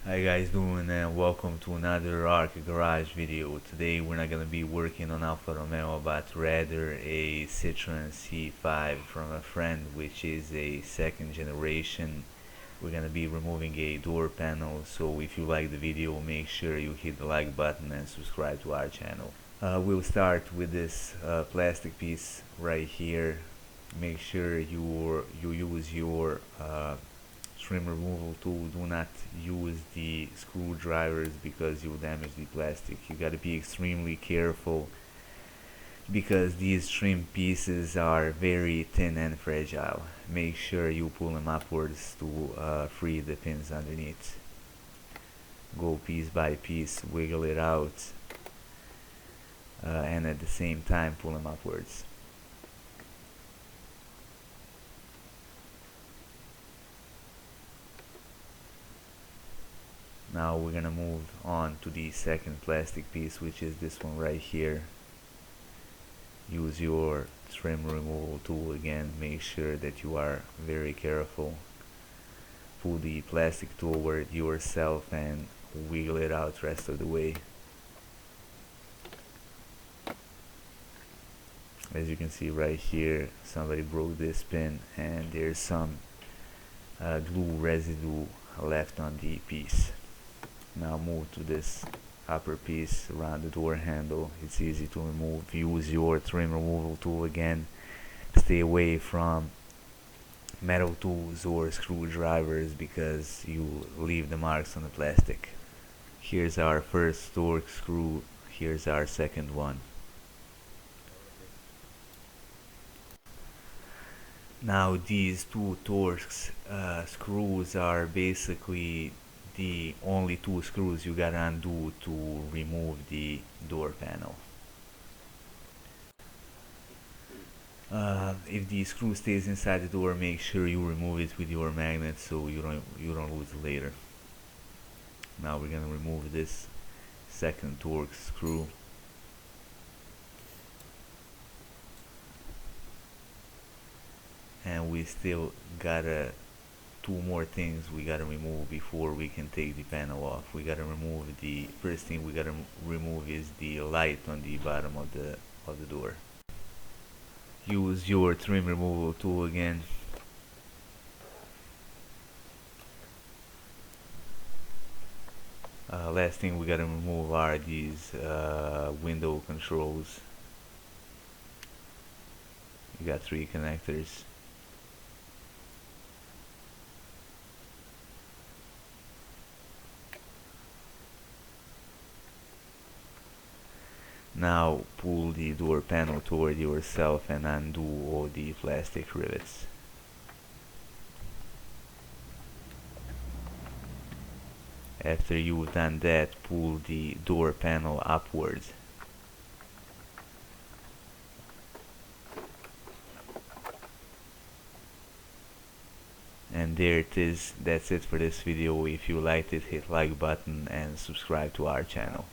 Hi guys, doing and welcome to another Arc Garage video. Today we're not gonna be working on Alfa Romeo, but rather a Citroen C5 from a friend, which is a second generation. We're gonna be removing a door panel, so if you like the video, make sure you hit the like button and subscribe to our channel. We'll start with this plastic piece right here. Make sure you use your trim removal tool. Do not use the screwdrivers because you'll damage the plastic. You got to be extremely careful because these trim pieces are very thin and fragile. Make sure you pull them upwards to free the pins underneath. Go piece by piece, wiggle it out, and at the same time pull them upwards. Now we're gonna move on to the second plastic piece, which is this one right here. Use your trim removal tool again. Make sure that you are very careful. Pull the plastic toward yourself and wiggle it out rest of the way. As you can see right here, somebody broke this pin and there's some glue residue left on the piece. Now move to this upper piece around the door handle. It's easy to remove. Use your trim removal tool again. Stay away from metal tools or screwdrivers because you leave the marks on the plastic. Here's our first Torx screw. Here's our second one. Now these two Torx screws are basically the only two screws you gotta undo to remove the door panel. If the screw stays inside the door, make sure you remove it with your magnet so you don't lose it later. Now we're gonna remove this second Torx screw. And we still gotta two more things we gotta remove before we can take the panel off. We gotta remove the first thing we gotta remove is the light on the bottom of the door. Use your trim removal tool again. Last thing we gotta remove are these window controls. You got 3 connectors. Now pull the door panel toward yourself and undo all the plastic rivets. After you've done that, pull the door panel upwards. And there it is. That's it for this video. If you liked it, hit like button and subscribe to our channel.